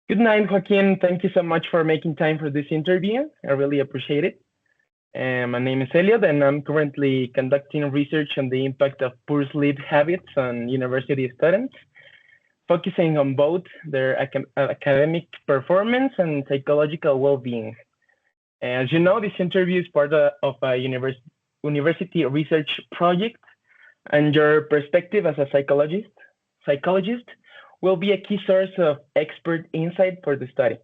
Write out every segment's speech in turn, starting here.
Good night, Joaquín. Thank you so much for making time for this interview. I really appreciate it. My name is Elliot, and I'm currently conducting research on the impact of poor sleep habits on university students, focusing on both their academic performance and psychological well-being. As you know, this interview is part of a university research project, and your perspective as a psychologist will be a key source of expert insight for the study.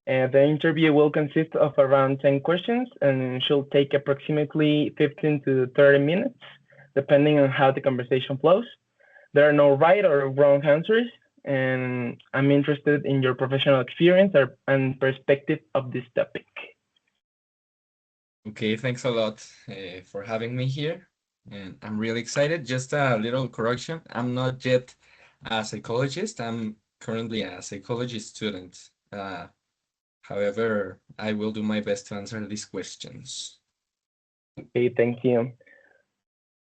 The interview will consist of around 10 questions and should take approximately 15 to 30 minutes, depending on how the conversation flows. There are no right or wrong answers, and I'm interested in your professional experience and perspective of this topic. Okay, thanks a lot for having me here. And I'm really excited. Just a little correction. I'm not yet a psychologist. I'm currently a psychology student. However, I will do my best to answer these questions. Okay, thank you.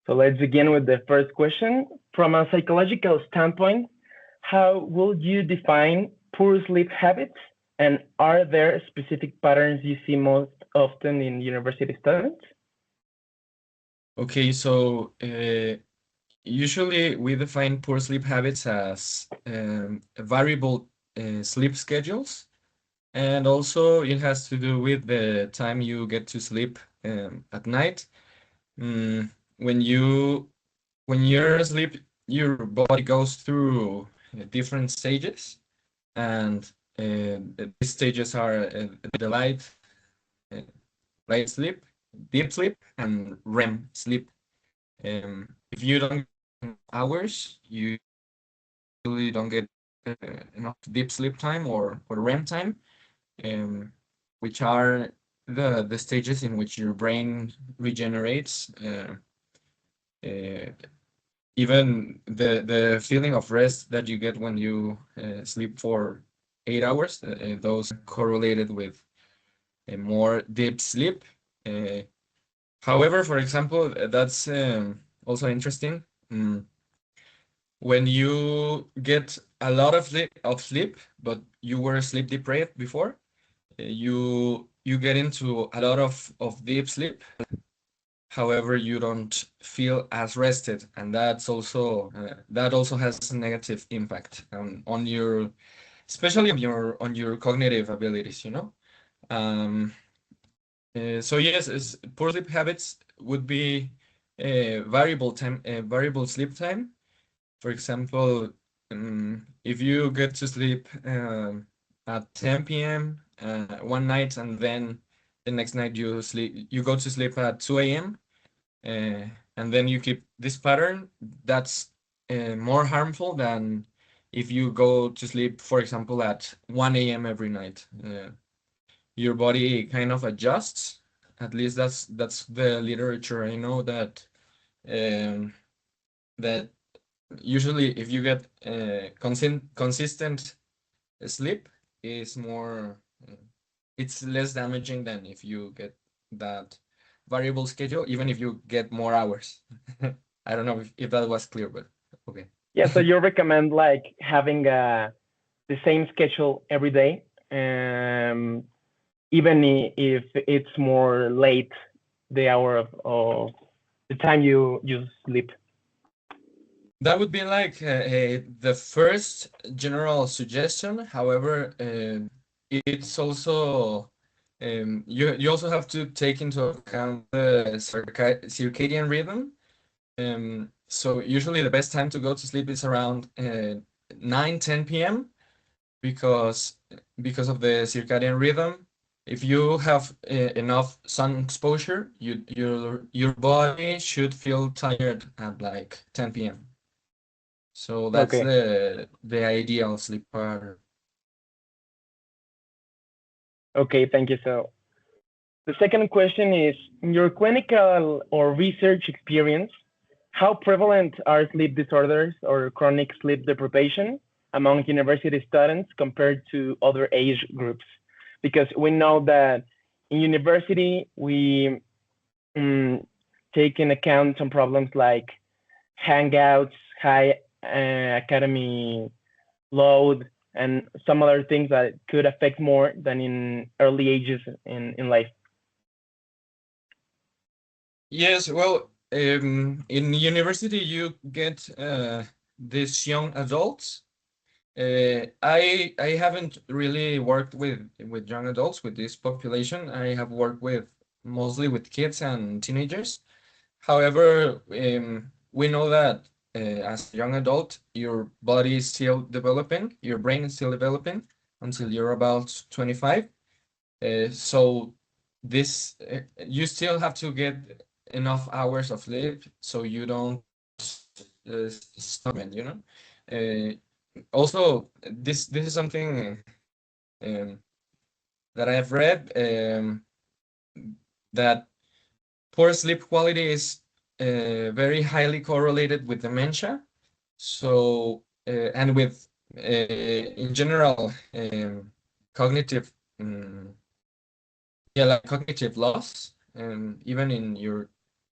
So let's begin with the first question. From a psychological standpoint, how would you define poor sleep habits? And are there specific patterns you see most often in university students? Okay, so usually we define poor sleep habits as variable sleep schedules. And also it has to do with the time you get to sleep at night. Mm, when you're asleep, your body goes through different stages, and these stages are the uh, light sleep, deep sleep, and REM sleep. If you don't get hours, you usually don't get uh, enough deep sleep time or REM time, um, which are the stages in which your brain regenerates. Uh, Even the feeling of rest that you get when you sleep for 8 hours, those are correlated with a more deep sleep. Uh, However, for example, that's also interesting. When you get a lot of sleep, but you were sleep deprived before, you get into a lot of deep sleep. However, you don't feel as rested, and that also has a negative impact on your, especially on your cognitive abilities, you know. Um, so yes, poor sleep habits would be variable sleep time. For example, if you get to sleep at 10 p.m. One night, and then the next night you go to sleep at 2 a.m. uh, and then you keep this pattern, that's more harmful than if you go to sleep, for example, at 1 a.m. every night. Your body kind of adjusts. At least that's the literature. I know that um, that usually if you get consistent sleep is more it's less damaging than if you get that variable schedule, even if you get more hours. I don't know if that was clear, but okay. Yeah, so you recommend like having the same schedule every day, even if it's more late the hour of the time you sleep. That would be like the first general suggestion. However, it's also you also have to take into account the circadian rhythm. So usually the best time to go to sleep is around 9, 10 p.m. because of the circadian rhythm. If you have enough sun exposure, your body should feel tired at like 10 p.m. So that's Okay. the ideal sleep pattern. Okay, thank you. So the second question is, in your clinical or research experience, how prevalent are sleep disorders or chronic sleep deprivation among university students compared to other age groups? Because we know that in university, we um, take in account some problems like hangouts, high academy load, and some other things that could affect more than in early ages in life. Yes, well, in university you get these young adults. I haven't really worked with young adults with this population. I have worked with mostly with kids and teenagers. However, we know that as a young adult, your body is still developing, your brain is still developing until you're about 25. So this you still have to get enough hours of sleep so you don't stop it, you know. Also, this is something um, that I have read that poor sleep quality is very highly correlated with dementia. So and with in general cognitive yeah, like cognitive loss, even in your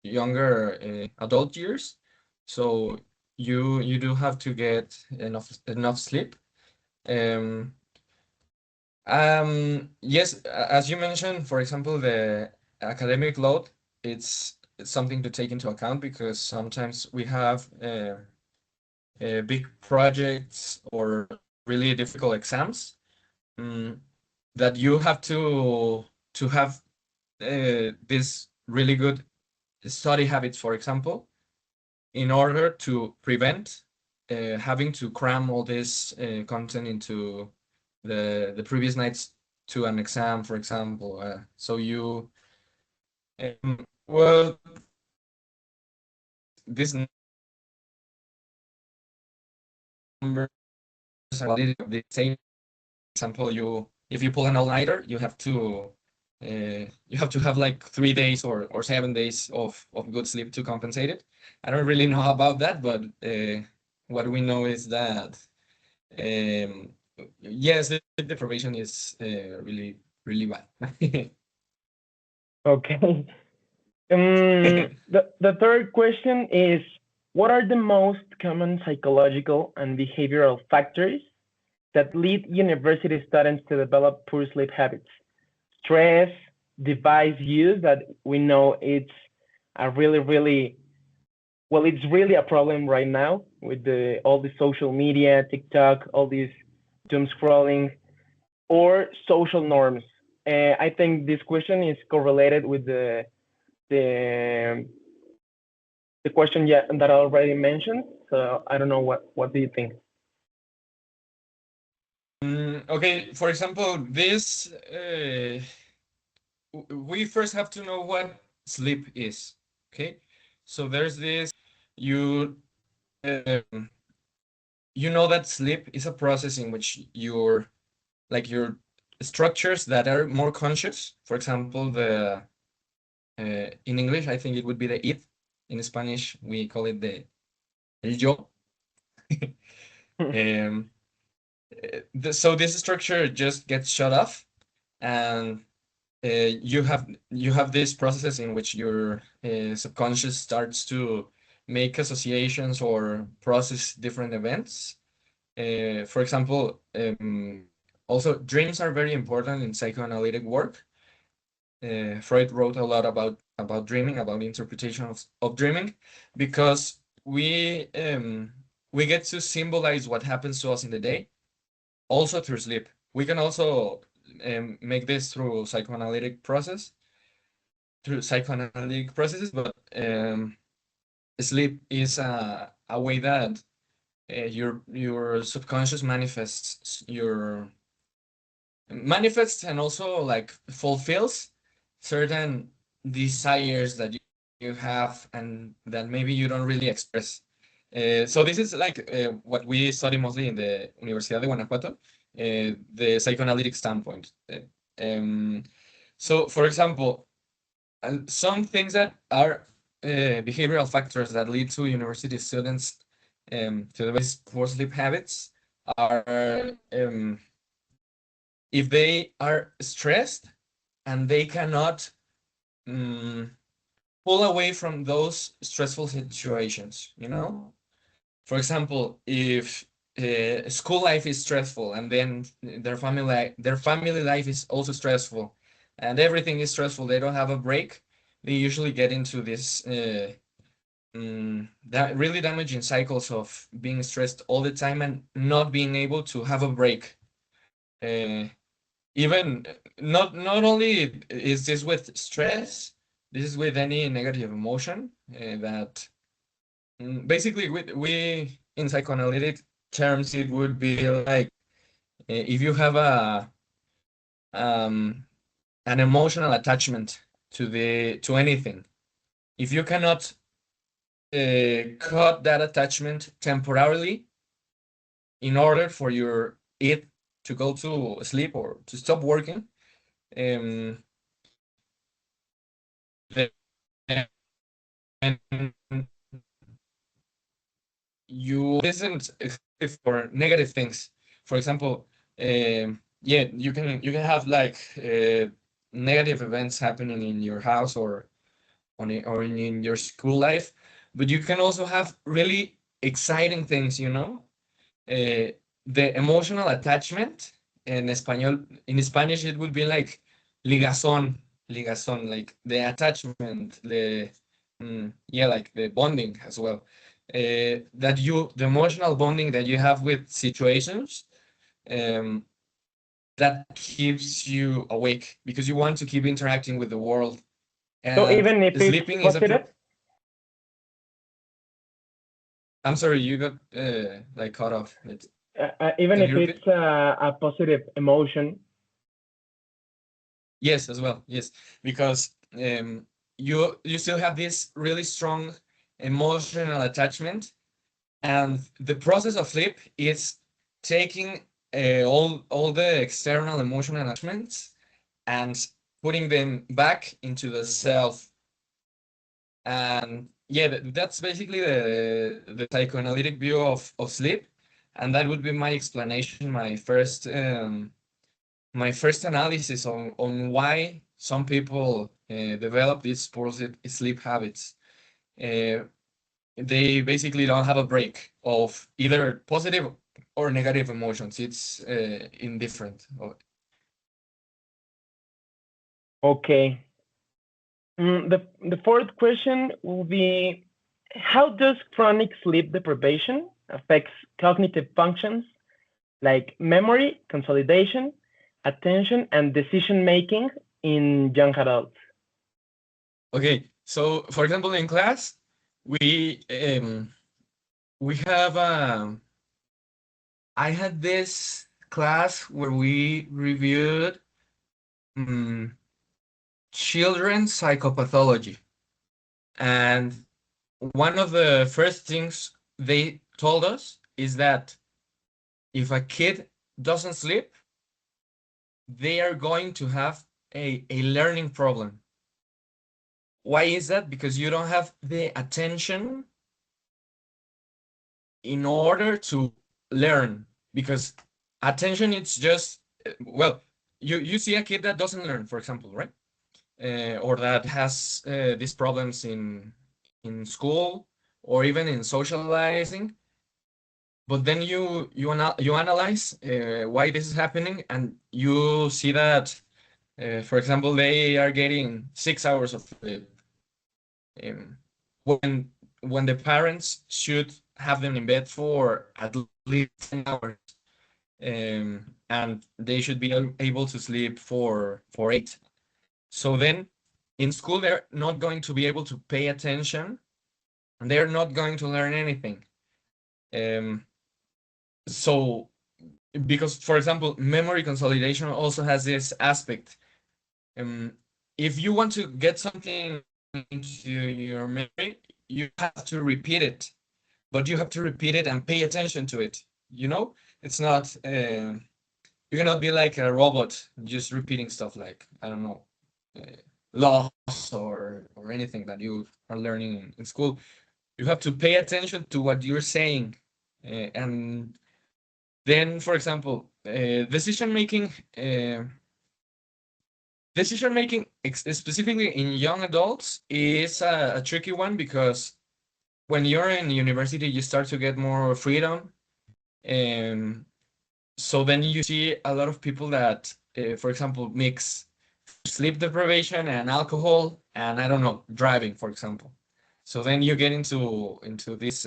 younger adult years. So you do have to get enough sleep. Um, yes, as you mentioned, for example, the academic load, it's something to take into account because sometimes we have big projects or really difficult exams um, that you have to have this really good study habits, for example, in order to prevent having to cram all this content into the previous nights to an exam, for example. So you, well, this number validity of the same example. You, if you pull an all-nighter, you have to have like 3 days or 7 days of good sleep to compensate it. I don't really know about that, but what we know is that um, yes, the sleep deprivation is really bad. Okay. The third question is, what are the most common psychological and behavioral factors that lead university students to develop poor sleep habits? Stress, device use, that we know it's a really, well, it's really a problem right now with all the social media, TikTok, all these doom scrolling, or social norms. I think this question is correlated with the the question, yeah, that I already mentioned. So I don't know what do you think? Okay, for example, this we first have to know what sleep is. Okay, so there's this you um, you know that sleep is a process in which your structures that are more conscious. For example, the in English, I think it would be the id. In Spanish, we call it the el yo. Um, so this structure just gets shut off, and you have these processes in which your subconscious starts to make associations or process different events. For example, also dreams are very important in psychoanalytic work. Freud wrote a lot about dreaming, about the interpretation of dreaming, because we get to symbolize what happens to us in the day, also through sleep. We can also make this through psychoanalytic processes, but sleep is a way that your subconscious manifests and also like fulfills certain desires that you have and that maybe you don't really express. So this is like what we study mostly in the Universidad de Guanajuato, the psychoanalytic standpoint. Um, so, for example, some things that are behavioral factors that lead to university students to develop poor sleep habits are if they are stressed and they cannot um, pull away from those stressful situations, you know? For example, if school life is stressful, and then their family life is also stressful, and everything is stressful. They don't have a break. They usually get into this that really damaging cycles of being stressed all the time and not being able to have a break. Uh, Even not only is this with stress, this is with any negative emotion that basically we in psychoanalytic terms it would be like if you have um an emotional attachment to anything, if you cannot cut that attachment temporarily in order for your it to go to sleep or to stop working, um then you isn't exclusive for negative things. For example, yeah, you can have like negative events happening in your house or or in your school life, but you can also have really exciting things, uh, the emotional attachment in Spanish it would be like ligazón, like the attachment, yeah, like the bonding as well. The emotional bonding that you have with situations, um, that keeps you awake because you want to keep interacting with the world. So And even if it's sleeping is positive, I'm sorry, you got like cut off. even Can if you repeat? it's a positive emotion, Yes, as well. Yes, because you still have this really strong emotional attachment, and the process of flip is taking all the external emotional attachments and putting them back into the self. And yeah, that's basically the psychoanalytic view of sleep, and that would be my explanation, my first analysis on why some people develop these poor sleep habits. Uh, they basically don't have a break of either positive or negative emotions. It's indifferent. okay. The fourth question will be, how does chronic sleep deprivation affects cognitive functions like memory, consolidation, attention, and decision making in young adults? Okay, so for example, in class, we we have I had this class where we reviewed um, children's psychopathology. And one of the first things they told us is that if a kid doesn't sleep, they are going to have a learning problem. Why is that? Because you don't have the attention in order to learn. Because attention, it's just, well, you see a kid that doesn't learn, for example, right? Or that has these problems in school or even in socializing. But then you analyze why this is happening, and you see that, for example, they are getting 6 hours of sleep, um, when the parents should have them in bed for at least 10 hours, and they should be able to sleep for 8. So then, in school, they're not going to be able to pay attention, and they're not going to learn anything. Um, so because, for example, memory consolidation also has this aspect. Um, if you want to get something into your memory, you have to repeat it, but you have to repeat it and pay attention to it. It's not. You cannot be like a robot just repeating stuff like, I don't know, uh, laws or anything that you are learning in school. You have to pay attention to what you're saying, and then, for example, decision making specifically in young adults is a tricky one because when you're in university, you start to get more freedom. So then you see a lot of people that, for example, mix sleep deprivation and alcohol, and I don't know, driving, for example. So then you get into these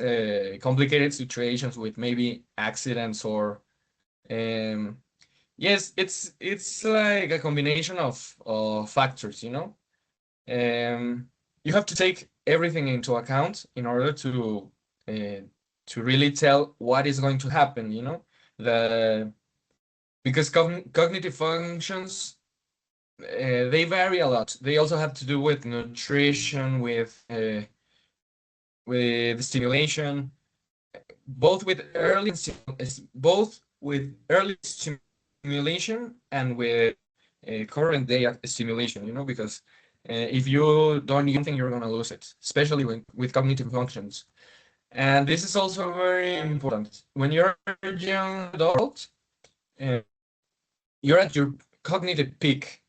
complicated situations with maybe accidents or yes, it's like a combination of factors, you know. You have to take everything into account in order uh, to really tell what is going to happen, you know. The Because cognitive functions they vary a lot. They also have to do with nutrition, with stimulation, both with early stimulation and with current day stimulation. You know, because if you don't use something, you're gonna lose it, especially with cognitive functions. And this is also very important when you're a young adult. Uh, you're at your cognitive peak,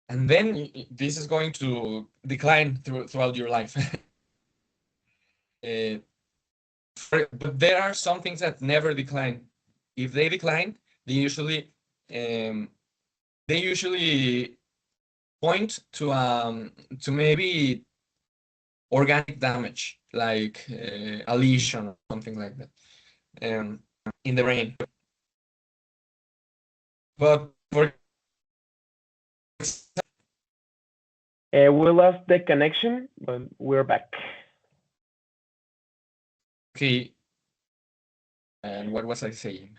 and then this is going to decline throughout your life. uh, but there are some things that never decline. If they decline, they usually um, they usually point to maybe organic damage, like a lesion or something like that, in the brain. But for We lost the connection, but we're back. okay, and what was I saying?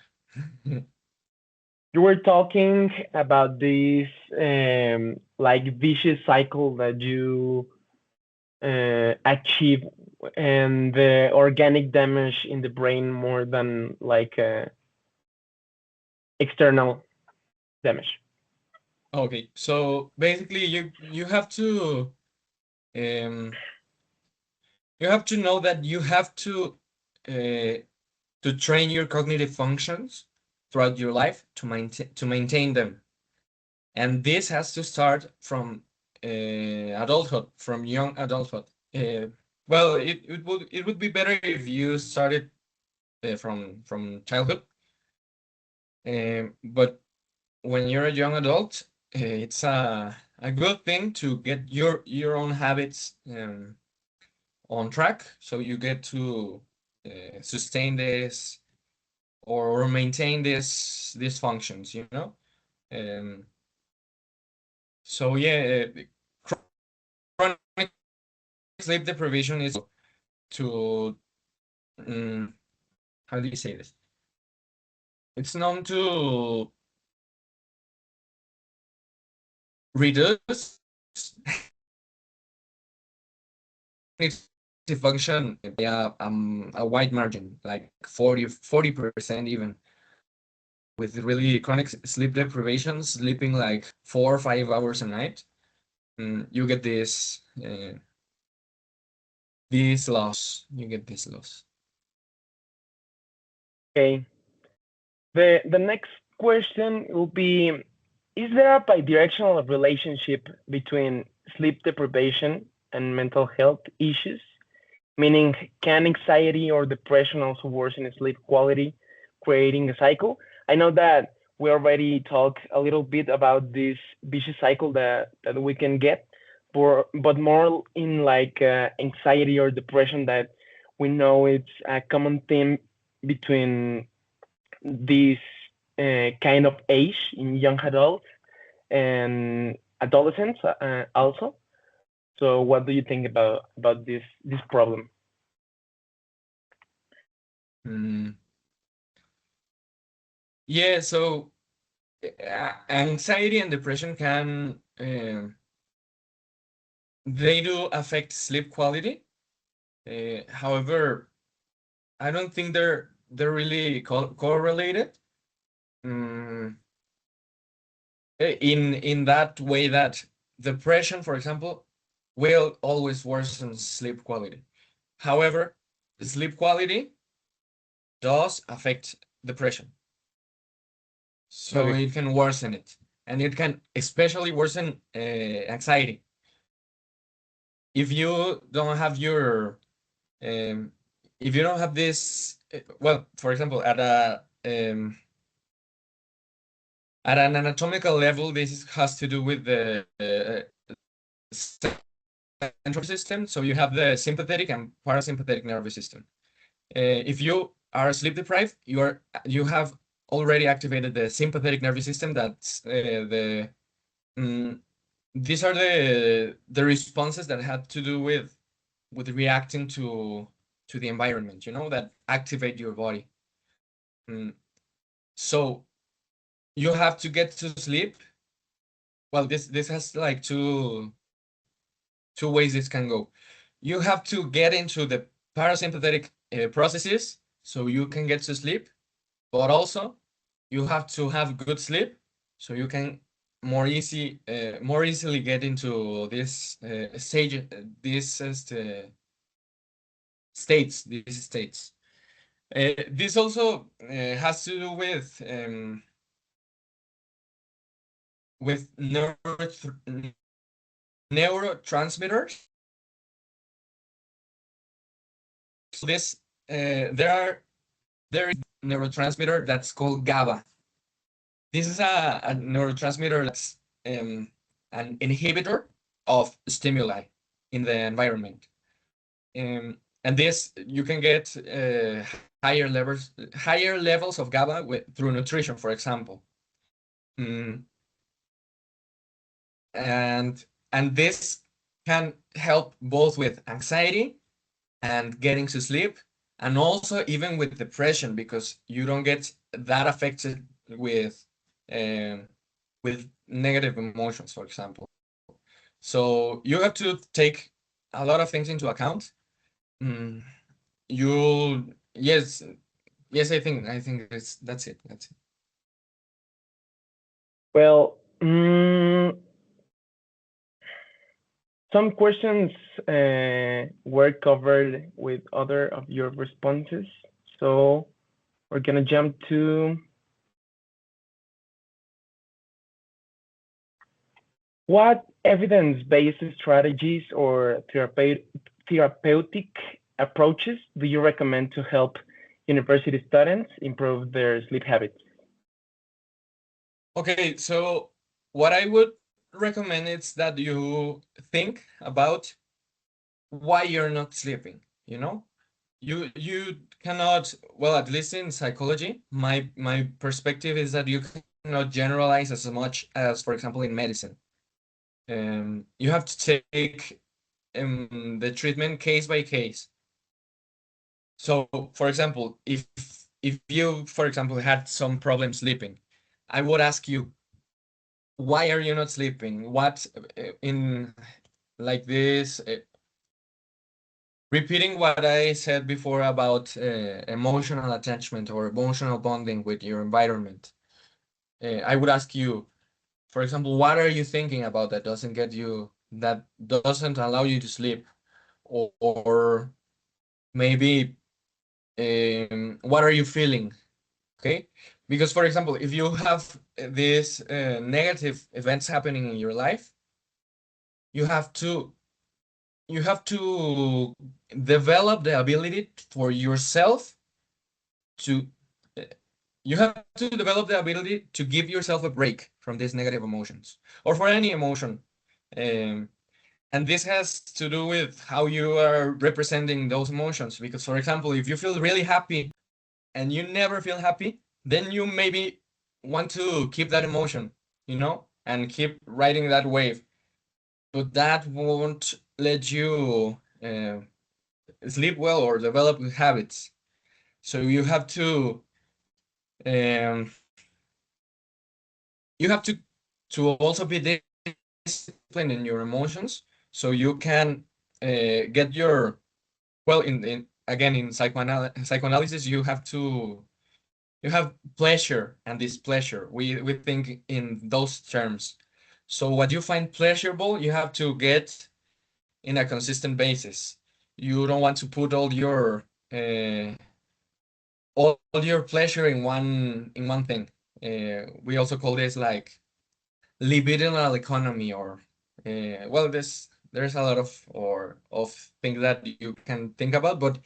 You were talking about this like vicious cycle that you achieve and the organic damage in the brain more than like external damage. Okay, so basically, um, you have to know that you have uh, to train your cognitive functions throughout your life to maintain them, and this has to start from adulthood, from young adulthood. Well, it would be better if you started from childhood, but when you're a young adult, it's a good thing to get your own habits on track, so you get to sustain this or maintain these functions, you know. Um, so yeah, chronic sleep deprivation is to how do you say this? It's known to reduce cognitive function by a wide margin, like 40% even. With really chronic sleep deprivation, sleeping like 4 or 5 hours a night, you get this loss. You get this loss. Okay. The next question will be: is there a bidirectional relationship between sleep deprivation and mental health issues? Meaning, can anxiety or depression also worsen sleep quality, creating a cycle? I know that we already talked a little bit about this vicious cycle that we can get, but more in like anxiety or depression that we know it's a common theme between this kind of age in young adults and adolescents also. So, what do you think about this problem? Mm, yeah, so anxiety and depression can they do affect sleep quality. However, I don't think they're really correlated. Mm, in that way that depression, for example, will always worsen sleep quality. However, sleep quality does affect depression, so Okay. it can worsen it, and it can especially worsen anxiety. If you don't have um, if you don't have this, well, for example, at an anatomical level, has to do with the central system. So you have the sympathetic and parasympathetic nervous system. If you are sleep deprived, you have already activated the sympathetic nervous system. That's these are the responses that had to do with reacting to the environment, that activate your body. So you have to get to sleep. Well, this has like two ways this can go. You have to get into the parasympathetic processes so you can get to sleep, but also you have to have good sleep so you can more easily get into this stage, these states. This also has to do with neurotransmitters. So there is neurotransmitter that's called GABA. This is a neurotransmitter that's an inhibitor of stimuli in the environment. And this, you can get higher levels of GABA through nutrition, for example. Mm, and this can help both with anxiety and getting to sleep, and also even with depression, because you don't get that affected um, with negative emotions, for example. So you have to take a lot of things into account. Mm, you yes, I think that's it. Well, some questions were covered with other of your responses. So we're going to jump to what evidence-based strategies or therapeutic approaches do you recommend to help university students improve their sleep habits? Okay, so what I would recommend is that you think about why you're not sleeping, you cannot, well, at least in psychology, my perspective is that you cannot generalize as much as, for example, in medicine. You have to take the treatment case by case. So, for example, if you, for example, had some problem sleeping, I would ask you, why are you not sleeping? What in like this repeating what I said before about emotional attachment or emotional bonding with your environment. I would ask you, for example, what are you thinking about that doesn't allow you to sleep? Or maybe what are you feeling? Okay? Because, for example, if you have these negative events happening in your life, you have to develop the ability for yourself to uh, you have to develop the ability to give yourself a break from these negative emotions or for any emotion. um, and this has to do with how you are representing those emotions, because, for example, if you feel really happy and you never feel happy, then you maybe want to keep that emotion, and keep riding that wave, but that won't let you sleep well or develop habits. So um, you have to also be disciplined in your emotions, so you can get your, well, in again, in psychoanalysis, you have pleasure and displeasure. We think in those terms. So what you find pleasurable, you have to get in a consistent basis. You don't want to put uh, all your pleasure in one thing. We also call this like libidinal economy, or well, there's a lot of things that you can think about, but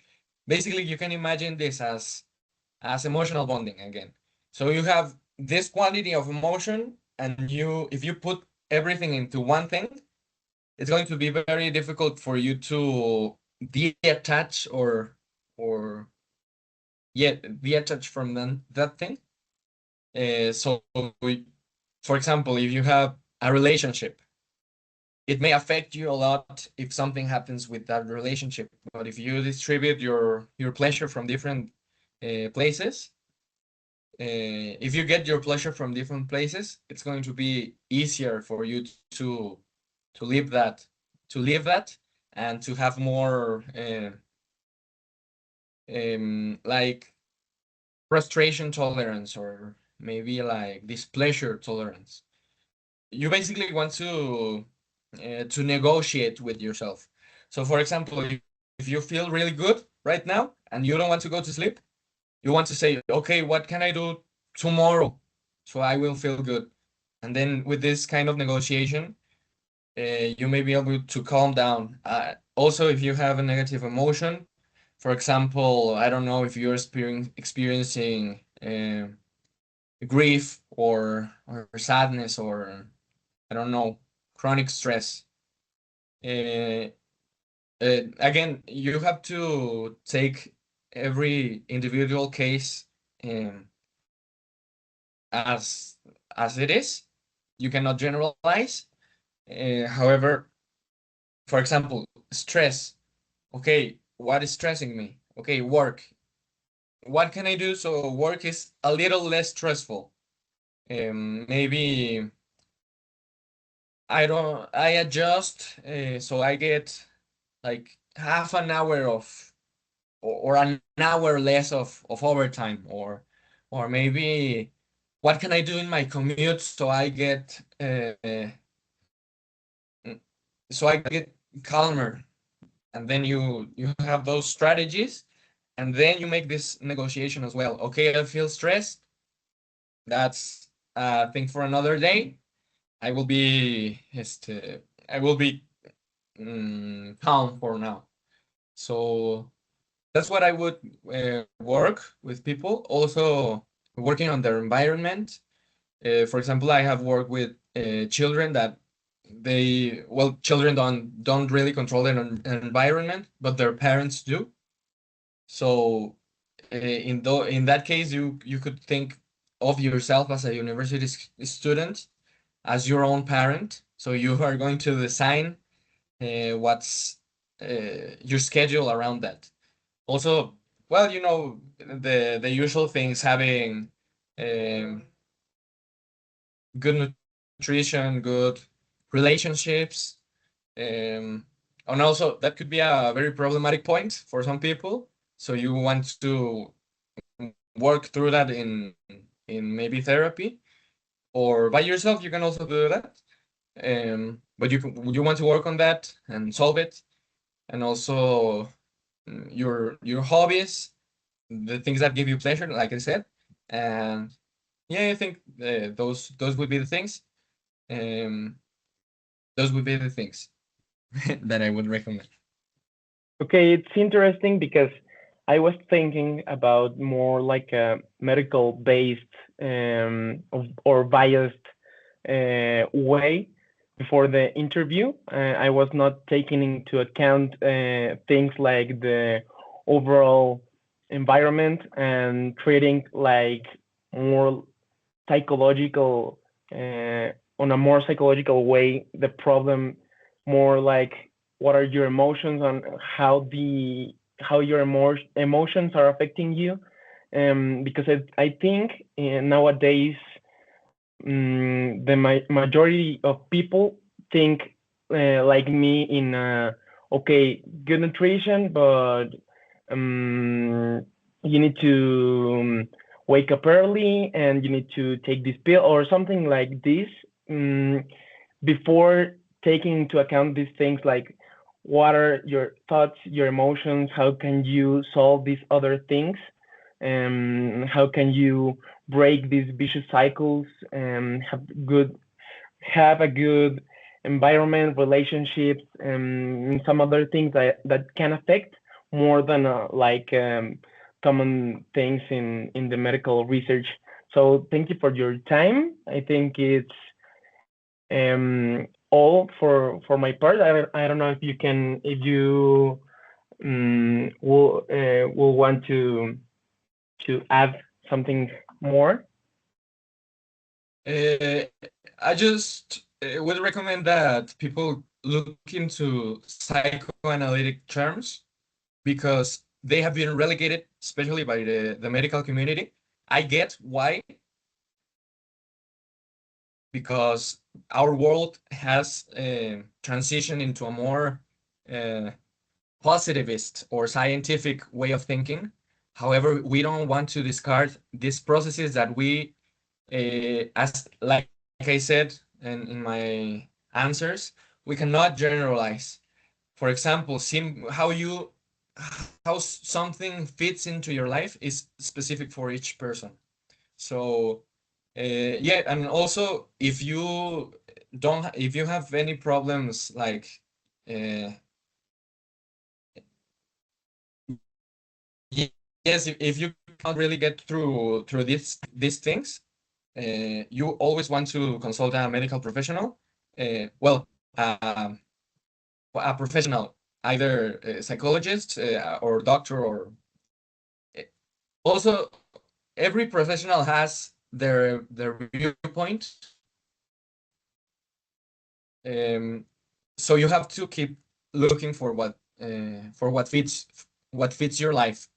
basically you can imagine this as emotional bonding again. So you have this quantity of emotion, and if you put everything into one thing, it's going to be very difficult for you to detach or yeah, detach from that thing. So for example, if you have a relationship, it may affect you a lot if something happens with that relationship. But if you distribute your pleasure from different places, if you get your pleasure from different places, it's going to be easier for you to live that, and to have more like frustration tolerance, or maybe like displeasure tolerance. You basically want to negotiate with yourself. So for example, if you feel really good right now and you don't want to go to sleep, you want to say, okay, what can I do tomorrow so I will feel good? And then with this kind of negotiation, you may be able to calm down. Also, if you have a negative emotion, for example, I don't know if you're experiencing grief or sadness, or I don't know, chronic stress. Uh, Again, you have to take every individual case um, as as it is. You cannot generalize. However, for example, stress. Okay, what is stressing me? Okay, work. What can I do so work is a little less stressful? Maybe I adjust so I get like half an hour or an hour less of overtime, or maybe what can I do in my commute so I get calmer. And then you have those strategies, and then you make this negotiation as well. Okay, I feel stressed. That's a thing for another day. I will be I will be calm for now. So that's what I would work with people. Also, working on their environment. For example, I have worked with children that children don't really control their environment, but their parents do. So in that case, you could think of yourself as a university student, as your own parent. So you are going to design what's your schedule around that. Also, well, the usual things, having um, good nutrition, good relationships, um, and also that could be a very problematic point for some people. So you want to work through that in maybe therapy, or by yourself. You can also do that. But you want to work on that and solve it, and also your hobbies, the things that give you pleasure, like I said. And yeah, I think those would be the things. Um, those would be the things that I would recommend. Okay, it's interesting because I was thinking about more like a medical based or biased way before the interview. I was not taking into account things like the overall environment and treating like more psychological on a more psychological way the problem, more like what are your emotions and how your emotions are affecting you, because I think nowadays the majority of people think like me in okay, good nutrition, but um, you need to wake up early and you need to take this pill or something like this, um, before taking into account these things like what are your thoughts, your emotions, how can you solve these other things, how can you break these vicious cycles and have a good environment, relationships, and some other things that can affect more than common things in the medical research. So thank you for your time. I think it's all for my part. I don't know if you can, if you will want to add something more. I just would recommend that people look into psychoanalytic terms because they have been relegated, especially by the medical community. I get why, because our world has transitioned into a more uh, positivist or scientific way of thinking. However, we don't want to discard these processes that we, as like I said in my answers, we cannot generalize. For example, how something fits into your life is specific for each person. So yeah, and also if you have any problems like yes, if you can't really get through these things, you always want to consult a medical professional. Well, a professional, either a psychologist or doctor, or also every professional has their viewpoint. Um, so you have to keep looking for what fits your life.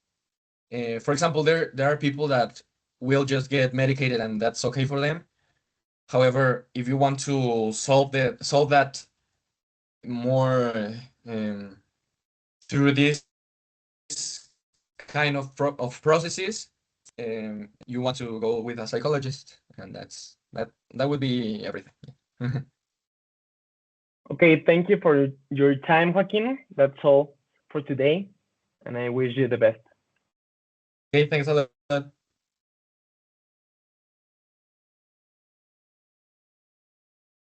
For example, there are people that will just get medicated and that's okay for them. However, if you want to solve that more through this kind of processes, you want to go with a psychologist, and that would be everything. Okay, thank you for your time, Joaquin. That's all for today, and I wish you the best. Okay, thanks a lot.